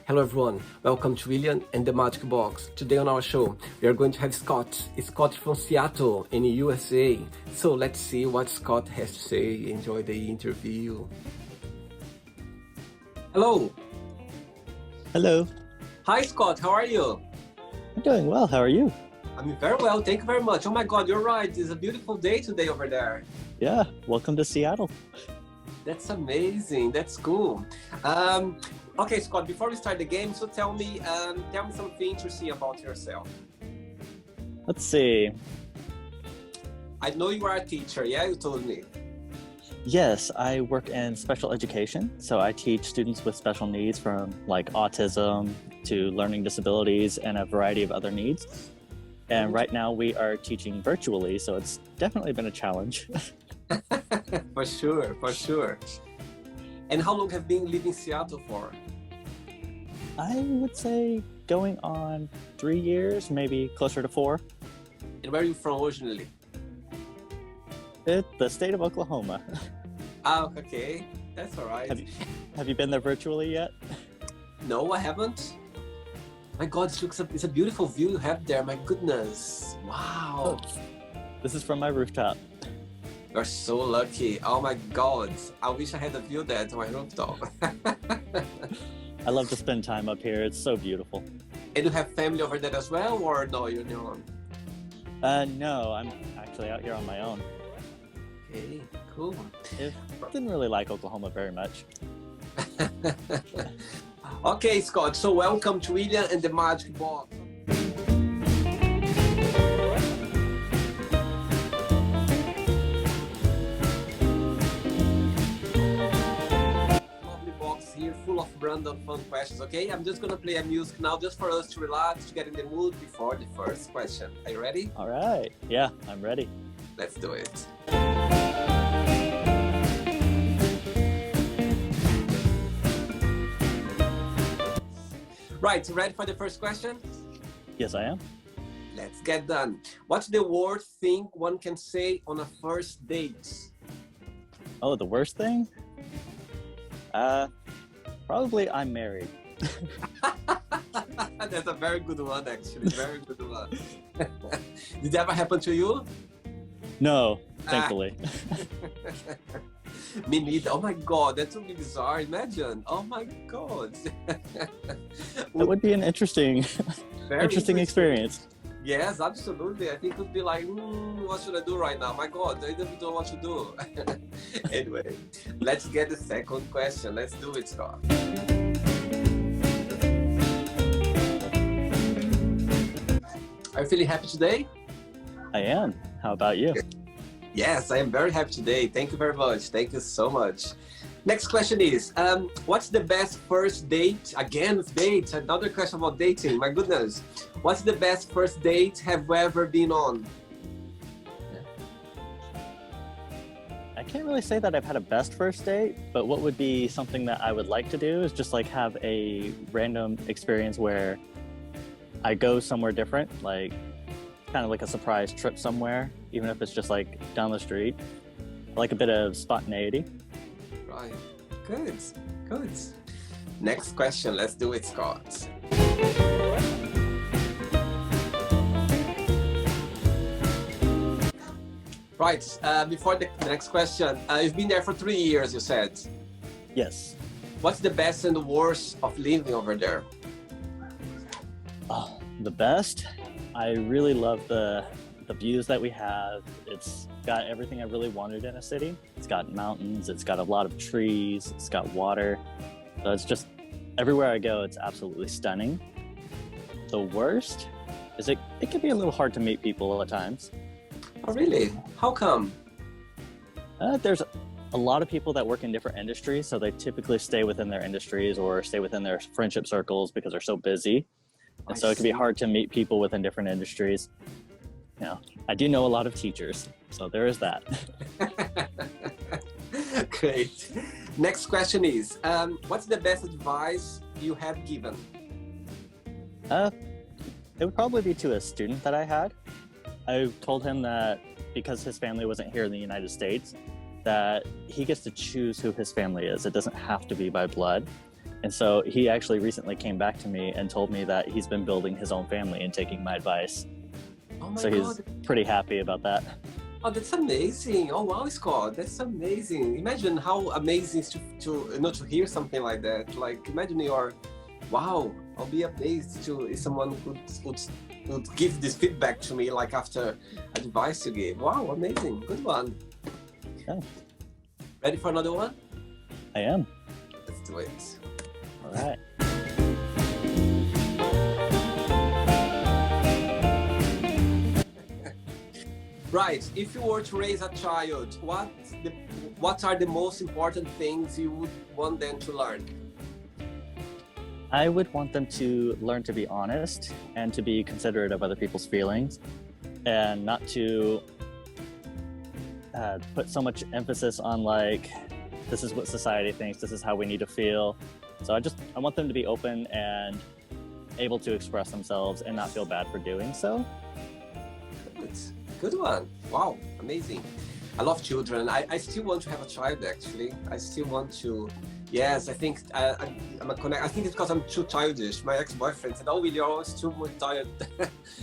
Hello everyone, welcome to William and the Magic Box. Today on our show, we are going to have Scott from Seattle in the USA. So let's see what Scott has to say. Enjoy the interview. Hello. Hello. Hi Scott, how are you? I'm doing well, how are you? I'm very well, thank you very much. Oh my God, you're right, it's a beautiful day today over there. Yeah, welcome to Seattle. That's amazing, that's cool. Okay, Scott, before we start the game, so tell me something interesting about yourself. Let's see. I know you are a teacher, yeah? You told me. Yes, I work in special education. So I teach students with special needs from like autism to learning disabilities and a variety of other needs. And right now we are teaching virtually, so it's definitely been a challenge. For sure. And how long have you been living in Seattle for? I would say going on 3 years, maybe closer to 4. And where are you from originally? The state of Oklahoma. Ah, okay. That's all right. Have you been there virtually yet? No, I haven't. My God, it's a beautiful view you have there. My goodness. Wow. This is from my rooftop. You're so lucky. Oh my God. I wish I had a view there to my rooftop. I love to spend time up here. It's so beautiful. And you have family over there as well, or no, you're on your own? No, I'm actually out here on my own. Okay, cool. I didn't really like Oklahoma very much. Okay, Scott, so welcome to William and the Magic Box. Lovely box here, full of random fun questions, okay? I'm just gonna play a music now just for us to relax, to get in the mood before the first question. Are you ready? All right. Yeah, I'm ready. Let's do it. Right, ready for the first question? Yes, I am. Let's get done. What's the worst thing one can say on a first date? Oh, the worst thing? Probably I'm married. That's a very good one, actually. Very good one. Did it ever happen to you? No, thankfully. Me neither. Oh my God, that's really bizarre. Imagine. Oh my God. That would be an interesting experience. Yes, absolutely. I think it would be like, what should I do right now? My God, I don't know what to do. Anyway, let's get the second question. Let's do it, Scott. Are you feeling happy today? I am. How about you? Yes, I am very happy today. Thank you very much. Thank you so much. Next question is, what's the best first date? Again, with dates, another question about dating. My goodness. What's the best first date have you ever been on? I can't really say that I've had a best first date, but what would be something that I would like to do is just like have a random experience where I go somewhere different, like kind of like a surprise trip somewhere, even if it's just like down the street. I like a bit of spontaneity. Right. Good. Next question. Let's do it, Scott. Right. Before the next question, you've been there for 3 years, you said. Yes. What's the best and the worst of living over there? Oh, the best? I really love the views that we have. It's got everything I really wanted in a city. It's got mountains, it's got a lot of trees, it's got water. So it's just, everywhere I go, it's absolutely stunning. The worst is it can be a little hard to meet people at times. Oh, really? How come? There's a lot of people that work in different industries, so they typically stay within their industries or stay within their friendship circles because they're so busy. And so it can be hard to meet people within different industries. You know, I do know a lot of teachers, so there is that. Great. Next question is, what's the best advice you have given? It would probably be to a student that I had. I told him that because his family wasn't here in the United States, that he gets to choose who his family is. It doesn't have to be by blood. And so he actually recently came back to me and told me that he's been building his own family and taking my advice. Oh my So God. he's pretty happy about that. Oh, that's amazing. Oh wow, Scott, that's amazing. Imagine how amazing is to hear something like that. Like imagine wow, I'll be amazed to if someone would give this feedback to me like after advice you gave. Wow, amazing. Good one. Yeah. Ready for another one? I am. Let's do it. All right. Right. If you were to raise a child, what are the most important things you would want them to learn? I would want them to learn to be honest and to be considerate of other people's feelings, and not to put so much emphasis on like, this is what society thinks, this is how we need to feel. So I want them to be open and able to express themselves and not feel bad for doing so. Good one. Wow, amazing. I love children. I still want to have a child, actually. I still want to. Yes, I think I'm a connect. I think it's because I'm too childish. My ex-boyfriend said, "Oh, Willie, you're always too much child."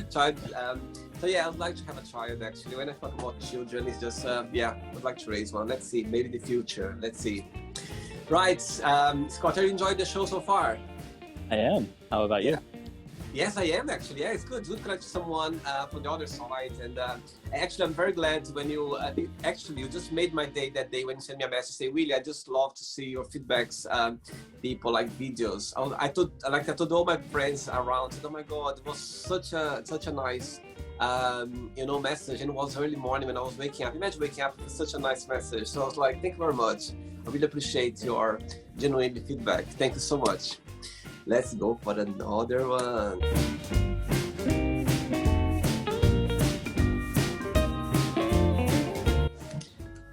So yeah, I'd like to have a child. Actually, when I talk about children, it's just yeah, I'd like to raise one. Let's see, maybe in the future. Let's see. Right, Scott, are you enjoying the show so far? I am. How about you? Yes, I am actually. Yeah, it's good. Good connect to someone from the other side. And actually, I'm very glad when you you just made my day that day when you sent me a message. Say, Willie, I just love to see your feedbacks. People like videos. I told all my friends around. Said, oh my God, it was such a nice message. And it was early morning when I was waking up. Imagine waking up with such a nice message. So I was like, thank you very much. I really appreciate your genuine feedback. Thank you so much. Let's go for another one.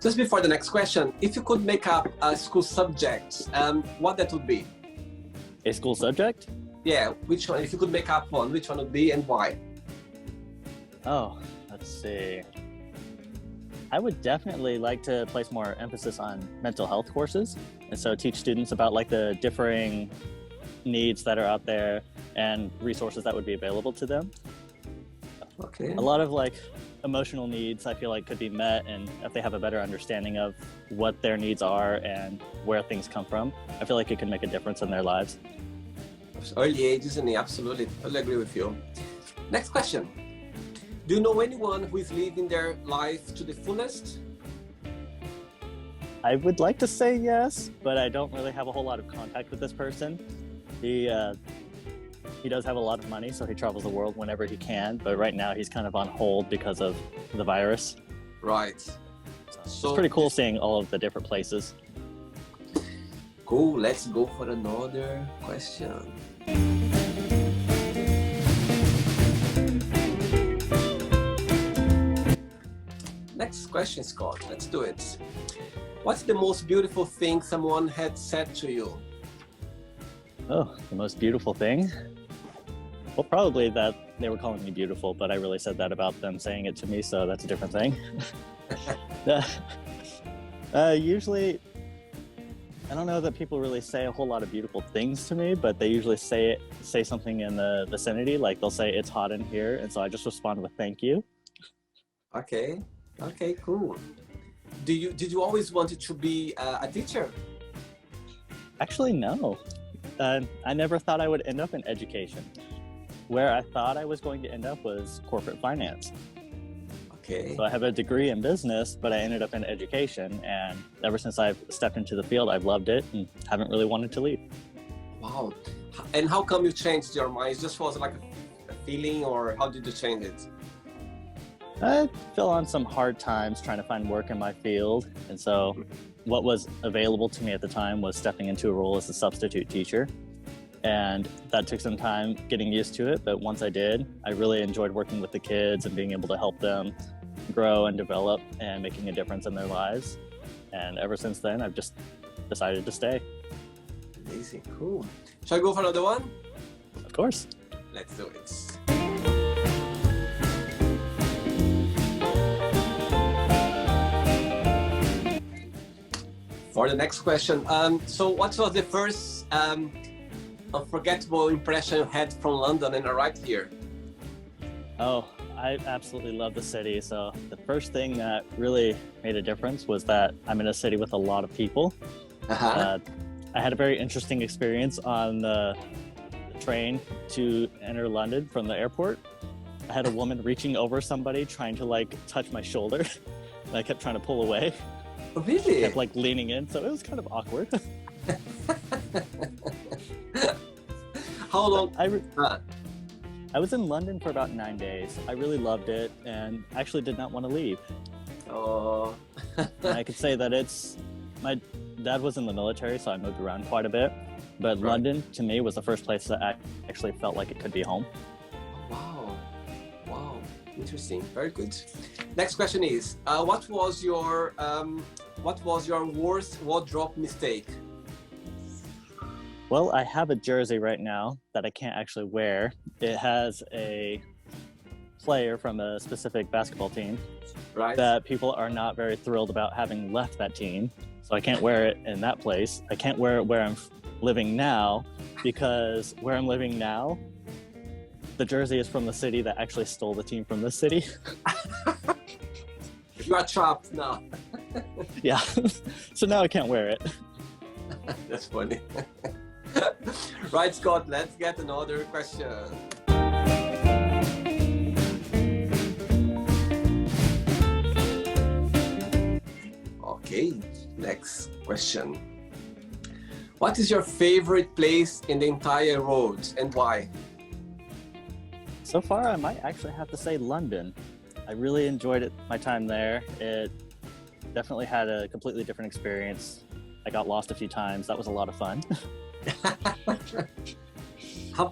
Just before the next question, if you could make up a school subject, what that would be? A school subject? Yeah, which one? If you could make up one, which one would be and why? Oh, let's see. I would definitely like to place more emphasis on mental health courses, and so teach students about like the differing needs that are out there and resources that would be available to them. Okay. A lot of like emotional needs I feel like could be met, and if they have a better understanding of what their needs are and where things come from, I feel like it can make a difference in their lives. Early age, isn't it? Absolutely. I agree with you. Next question. Do you know anyone who is living their life to the fullest? I would like to say yes, but I don't really have a whole lot of contact with this person. He does have a lot of money, so he travels the world whenever he can, but right now he's kind of on hold because of the virus. Right. So it's pretty cool seeing all of the different places. Cool. Let's go for another question. Next question, Scott. Let's do it. What's the most beautiful thing someone had said to you? Oh, the most beautiful thing? Well, probably that they were calling me beautiful, but I really said that about them saying it to me, so that's a different thing. Usually, I don't know that people really say a whole lot of beautiful things to me, but they usually say something in the vicinity, like they'll say, it's hot in here, and so I just respond with thank you. Okay, cool. Did you always wanted to be a teacher? Actually, no. I never thought I would end up in education. Where I thought I was going to end up was corporate finance. Okay. So I have a degree in business, but I ended up in education, and ever since I've stepped into the field, I've loved it and haven't really wanted to leave. Wow. And how come you changed your mind? It just was like a feeling, or how did you change it? I fell on some hard times trying to find work in my field, and so what was available to me at the time was stepping into a role as a substitute teacher, and that took some time getting used to it, but once I did, I really enjoyed working with the kids and being able to help them grow and develop and making a difference in their lives, and ever since then I've just decided to stay. Amazing, cool. Shall I go for another one? Of course. Let's do it. For the next question, so what was the first unforgettable impression you had from London and arrived here? Oh, I absolutely love the city. So the first thing that really made a difference was that I'm in a city with a lot of people. Uh-huh. I had a very interesting experience on the train to enter London from the airport. I had a woman reaching over somebody trying to like touch my shoulder. And I kept trying to pull away. Oh, really? Kept like leaning in, so it was kind of awkward. How long? I was in London for about 9 days. I really loved it and actually did not want to leave. Oh. And I could say that my dad was in the military, so I moved around quite a bit. But Right. London, to me, was the first place that I actually felt like it could be home. Wow. Wow. Interesting. Very good. Next question is, what was your worst wardrobe mistake? Well, I have a jersey right now that I can't actually wear. It has a player from a specific basketball team Right. that people are not very thrilled about having left that team. So I can't wear it in that place. I can't wear it where I'm living now because where I'm living now, the jersey is from the city that actually stole the team from this city. You are trapped now. Yeah. So now I can't wear it. That's funny. Right, Scott, let's get another question. Okay, next question. What is your favorite place in the entire world and why? So far, I might actually have to say London. I really enjoyed my time there. It definitely had a completely different experience. I got lost a few times. That was a lot of fun.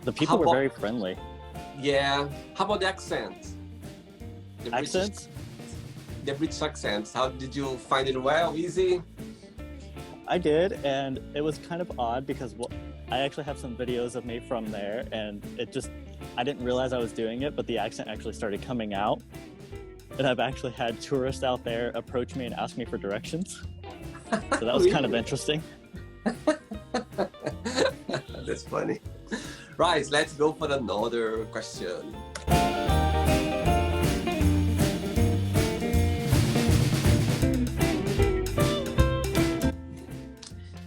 The people were very friendly. Yeah. How about the accent? The Accents? The British accents. How did you find it well? Easy? I did, and it was kind of odd because I actually have some videos of me from there, and I didn't realize I was doing it, but the accent actually started coming out. And I've actually had tourists out there approach me and ask me for directions. So that was kind of interesting. That's funny. Right, let's go for another question.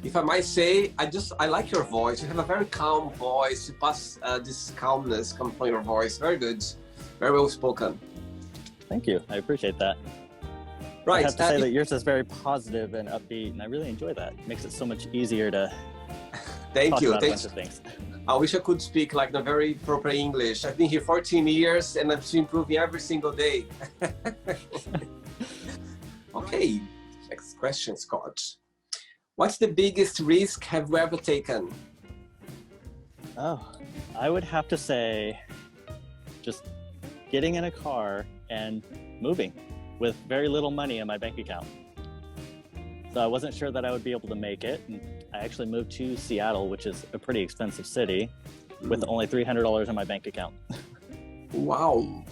If I might say, I like your voice. You have a very calm voice. You pass this calmness come from your voice. Very good. Very well spoken. Thank you. I appreciate that. Right. I have to say that yours is very positive and upbeat, and I really enjoy that. It makes it so much easier to Thank talk you. about a bunch of things. I wish I could speak like the very proper English. I've been here 14 years and I'm still improving every single day. Okay, next question, Scott. What's the biggest risk have you ever taken? Oh, I would have to say just getting in a car and moving with very little money in my bank account. So I wasn't sure that I would be able to make it. And I actually moved to Seattle, which is a pretty expensive city, with only $300 in my bank account. Wow.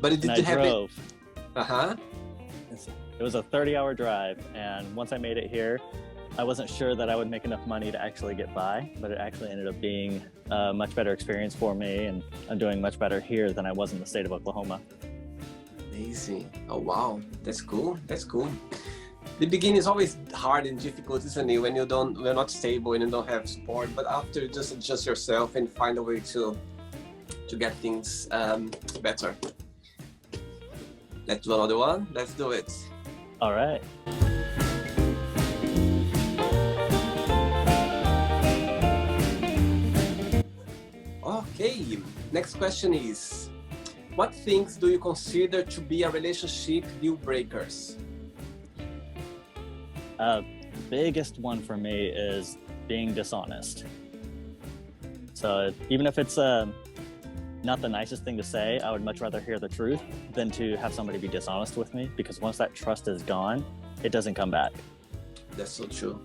But it And I didn't have it. drove. Uh-huh. It was a 30-hour drive, and once I made it here, I wasn't sure that I would make enough money to actually get by, but it actually ended up being a much better experience for me, and I'm doing much better here than I was in the state of Oklahoma. Amazing. Oh, wow. That's cool. That's cool. The beginning is always hard and difficult, isn't it? When you're not stable and you don't have support. But after, you just adjust yourself and find a way to get things better. Let's do another one. Let's do it. All right. Okay. Next question is, what things do you consider to be a relationship deal breakers? Biggest one for me is being dishonest. So even if it's not the nicest thing to say, I would much rather hear the truth than to have somebody be dishonest with me, because once that trust is gone, it doesn't come back. That's so true.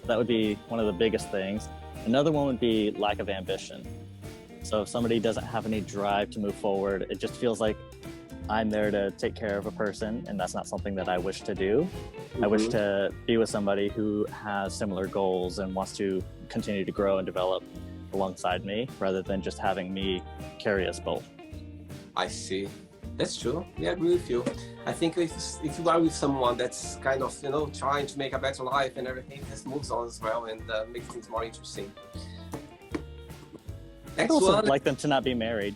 That would be one of the biggest things. Another one would be lack of ambition. So if somebody doesn't have any drive to move forward, it just feels like I'm there to take care of a person, and that's not something that I wish to do. I wish to be with somebody who has similar goals and wants to continue to grow and develop alongside me, rather than just having me carry us both. I see. That's true. Yeah, I agree with you. I think if you are with someone that's kind of, you know, trying to make a better life and everything, this moves on as well and makes things more interesting. I'd also like them to not be married.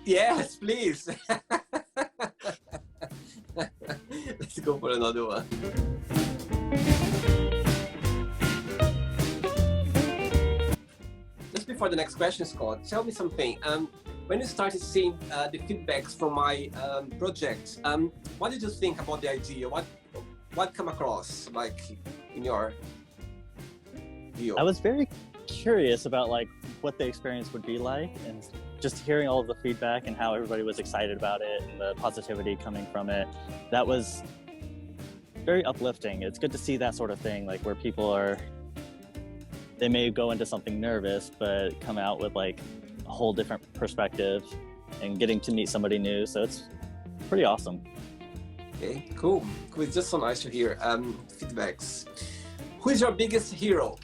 Yes, please. Let's go for another one. Just before the next question, Scott, tell me something. When you started seeing the feedbacks from my project, what did you think about the idea? What come across like in your view? I was very curious about like what the experience would be like, and just hearing all of the feedback and how everybody was excited about it and the positivity coming from it. That was very uplifting. It's good to see that sort of thing, like where people they may go into something nervous, but come out with like a whole different perspective and getting to meet somebody new. So it's pretty awesome. Okay, cool. It's just so nice to hear feedbacks. Who is your biggest hero?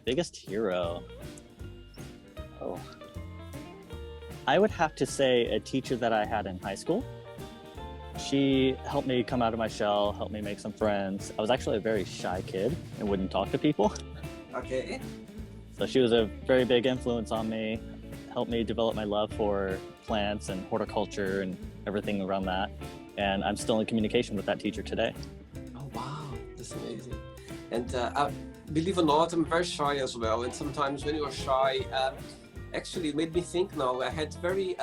Biggest hero? Oh, I would have to say a teacher that I had in high school. She helped me come out of my shell, helped me make some friends. I was actually a very shy kid and wouldn't talk to people. Okay. So she was a very big influence on me, helped me develop my love for plants and horticulture and everything around that. And I'm still in communication with that teacher today. Oh, wow. That's amazing. And believe it or not, I'm very shy as well. And sometimes when you're shy, actually it made me think now. I had very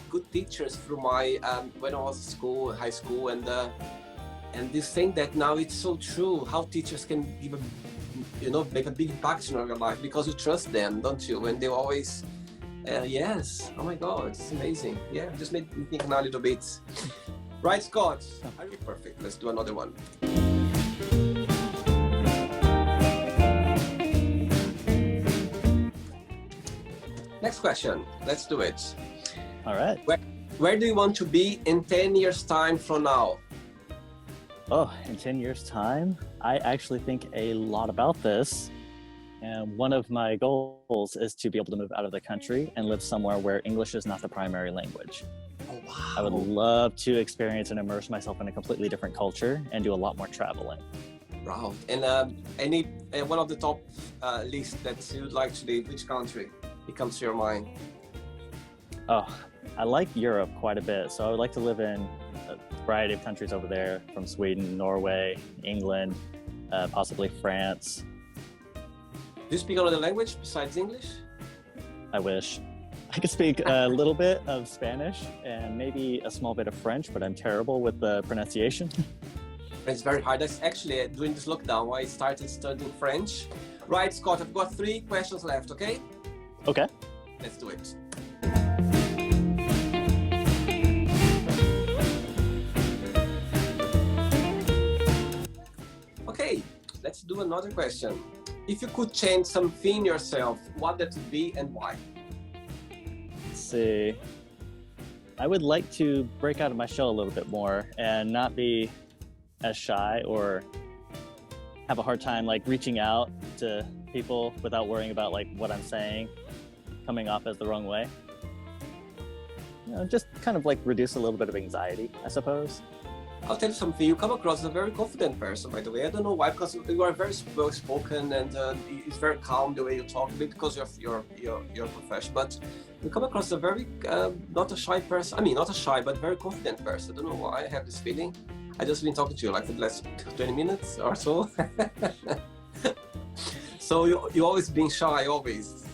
good teachers through my, when I was in school, high school, and this thing that now it's so true, how teachers can give make a big impact in your life because you trust them, don't you? And they always, yes, oh my God, it's amazing. Yeah, just made me think now a little bit. Right, Scott, are you perfect? Let's do another one. Next question, let's do it. All right. Where do you want to be in 10 years time from now? Oh, in 10 years time, I actually think a lot about this. And one of my goals is to be able to move out of the country and live somewhere where English is not the primary language. Oh, wow. I would love to experience and immerse myself in a completely different culture and do a lot more traveling. Wow. And any one of the top lists that you'd like to live, which country? It comes to your mind? Oh, I like Europe quite a bit. So I would like to live in a variety of countries over there, from Sweden, Norway, England, possibly France. Do you speak another language besides English? I wish. I could speak a little bit of Spanish and maybe a small bit of French, but I'm terrible with the pronunciation. It's very hard. That's actually during this lockdown I started studying French. Right, Scott, I've got 3 questions left, okay? Okay. Let's do it. Okay, let's do another question. If you could change something yourself, what that would be and why? Let's see. I would like to break out of my shell a little bit more and not be as shy or have a hard time like reaching out to people without worrying about like what I'm saying coming off as the wrong way. Just kind of like reduce a little bit of anxiety, I suppose. I'll tell you something, you come across as a very confident person, by the way. I don't know why, because you are very well spoken and it's very calm the way you talk, because you're professional. But you come across as a very, not a shy person. I mean, not a shy, but very confident person. I don't know why I have this feeling. I just been talking to you like for the last 20 minutes or so. So you always been shy, always.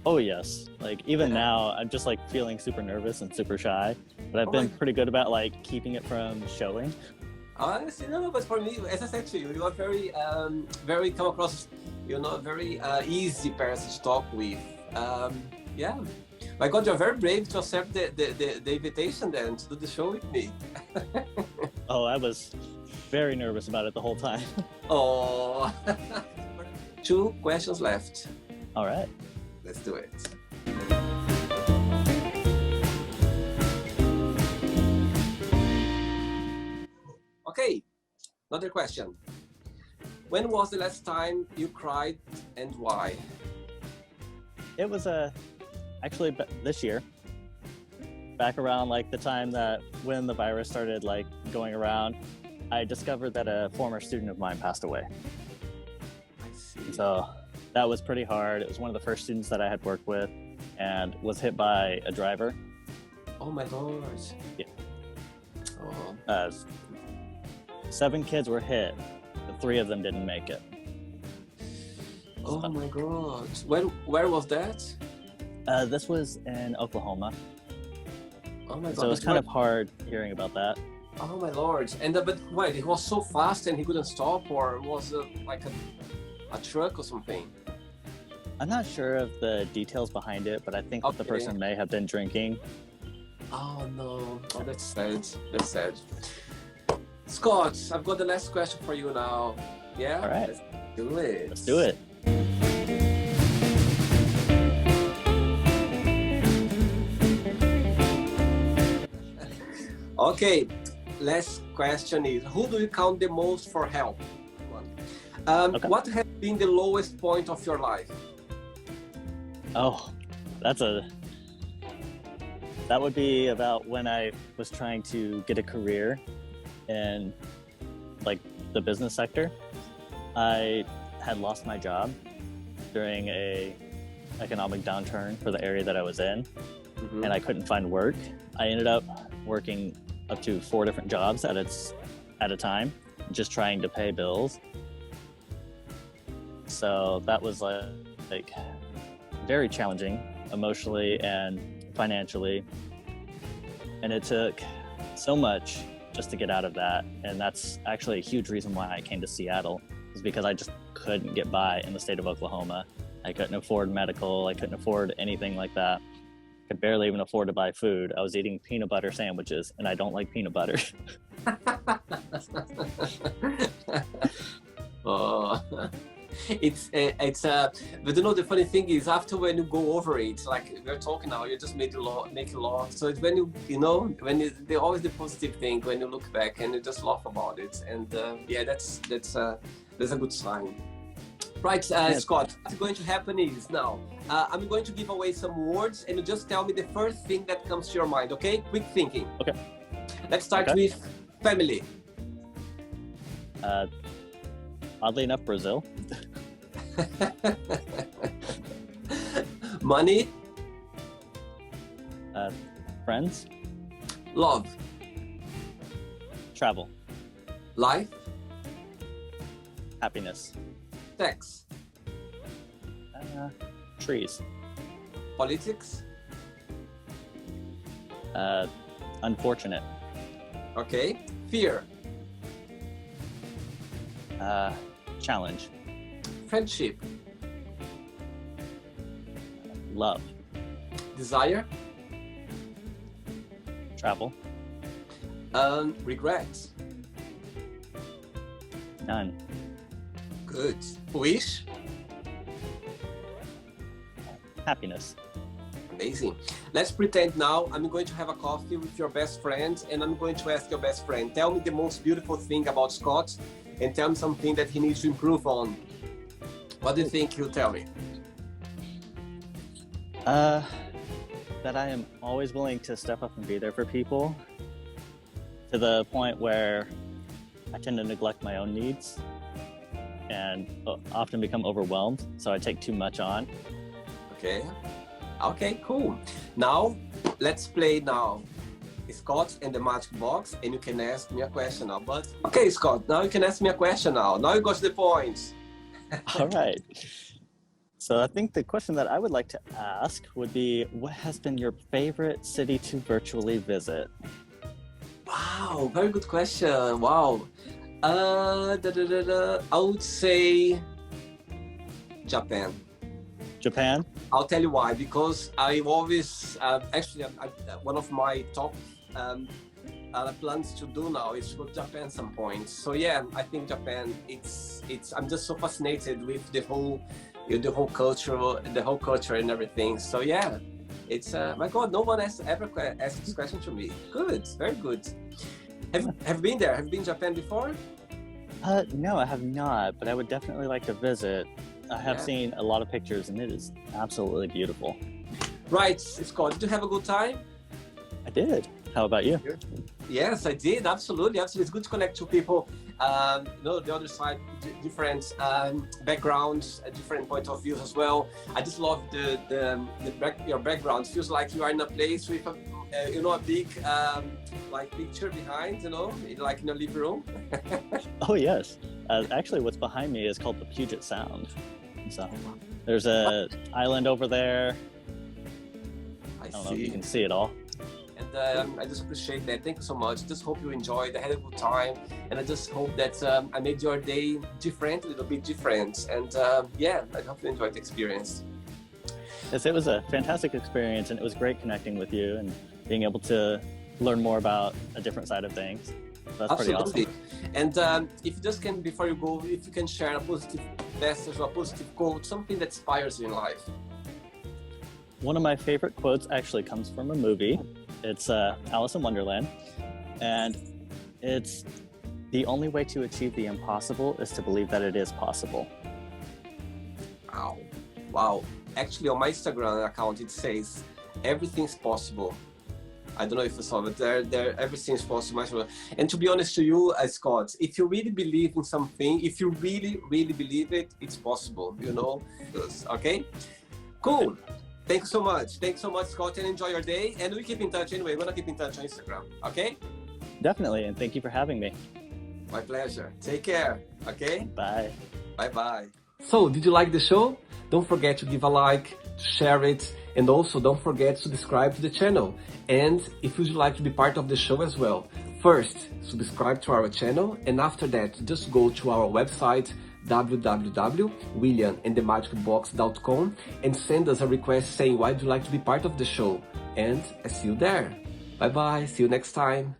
Oh yes, like even now I'm just like feeling super nervous and super shy, but I've been pretty good about like keeping it from showing. Honestly, no, but for me, as I said to you, you are very, very come across, very easy person to talk with. Yeah, my God, you're very brave to accept the invitation then to do the show with me. Oh, I was very nervous about it the whole time. Oh, 2 questions left. All right. Let's do it. Okay, another question. When was the last time you cried and why? It was actually this year, back around like the time that when the virus started like going around, I discovered that a former student of mine passed away. I see. So that was pretty hard. It was one of the first students that I had worked with and was hit by a driver. Oh my God. Yeah. Oh. 7 kids were hit, but 3 of them didn't make it. Oh my God. Where was that? This was in Oklahoma. Oh my God. So it was kind of hard hearing about that. Oh my Lord. And but wait, it was so fast and he couldn't stop, or was it like a truck or something? I'm not sure of the details behind it, but I think that the person may have been drinking. Oh no. Oh, that's sad. That's sad. Scott, I've got the last question for you now. Yeah? All right. Let's do it. Let's do it. Okay, last question is, who do you count the most for help? Okay. What has been the lowest point of your life? Oh, that would be about when I was trying to get a career in like the business sector. I had lost my job during a economic downturn for the area that I was in, and I couldn't find work. I ended up working up to 4 different jobs at a time, just trying to pay bills. So that was like very challenging emotionally and financially, and it took so much just to get out of that. And that's actually a huge reason why I came to Seattle, is because I just couldn't get by in the state of Oklahoma. I couldn't afford medical, I couldn't afford anything like that. Could barely even afford to buy food. I was eating peanut butter sandwiches, and I don't like peanut butter. Oh, but you know, the funny thing is, after when you go over it, like we're talking now, you just make a lot. So it's when there's always the positive thing when you look back and you just laugh about it. And yeah, that's a good sign. Right, Scott, what's going to happen is now, I'm going to give away some words and you just tell me the first thing that comes to your mind, okay? Quick thinking. Okay. Let's start with family. Oddly enough, Brazil. Money. Friends. Love. Travel. Life. Happiness. Sex. Trees. Politics. Unfortunate. Okay. Fear. Challenge. Friendship. Love. Desire. Travel. Regrets. None. Good. Wish. Happiness. Amazing. Let's pretend now I'm going to have a coffee with your best friend, and I'm going to ask your best friend, tell me the most beautiful thing about Scott and tell me something that he needs to improve on. What do you think he'll tell me? That I am always willing to step up and be there for people, to the point where I tend to neglect my own needs and often become overwhelmed, so I take too much on. Okay, cool. Now, let's play now. Scott and the magic box, and you can ask me a question now. But okay, Scott, now you can ask me a question now. Now you got the points. All right. So I think the question that I would like to ask would be, what has been your favorite city to virtually visit? Wow, very good question. Wow. I would say Japan. Japan? I'll tell you why. Because I always, one of my top plans to do now is to go to Japan some point. So yeah, I think Japan. I'm just so fascinated with the whole culture and everything. So yeah, it's my God, no one has ever asked this question to me. Good, very good. Have you been there? Have you been to Japan before? No, I have not, but I would definitely like to visit. I have Yeah. seen a lot of pictures, and it is absolutely beautiful. Right, Scott, did you have a good time? I did. How about you? Yes, I did. Absolutely, absolutely. It's good to connect to people. The other side, different backgrounds, different point of views as well. I just love your background. Feels like you are in a place with a big like picture behind. Like in a living room. Oh yes. Actually, what's behind me is called the Puget Sound. So there's a island over there. I don't know if see. you can see it all. And I just appreciate that. Thank you so much. Just hope you enjoyed. I had a good time, and I just hope that I made your day different, a little bit different. And I hope you enjoyed the experience. Yes, it was a fantastic experience, and it was great connecting with you and being able to learn more about a different side of things. That's Absolutely. pretty awesome. And if you just can, before you go, if you can share a positive message or a positive quote, something that inspires you in life. One of my favorite quotes actually comes from a movie. It's Alice in Wonderland, and it's the only way to achieve the impossible is to believe that it is possible. Wow. Actually, on my Instagram account, it says everything's possible. I don't know if you saw it. There, everything's possible. And to be honest to you, Scott, if you really believe in something, if you really, really believe it, it's possible. Okay? Cool. Thanks so much. Thanks so much, Scott, and enjoy your day. And we keep in touch anyway. We're going to keep in touch on Instagram. Okay? Definitely, and thank you for having me. My pleasure. Take care. Okay? Bye. Bye-bye. So, did you like the show? Don't forget to give a like, to share it, and also don't forget to subscribe to the channel. And if you'd like to be part of the show as well, first, subscribe to our channel, and after that, just go to our website, www.williamandthemagicbox.com, and send us a request saying why would you like to be part of the show. And I see you there. Bye bye, see you next time.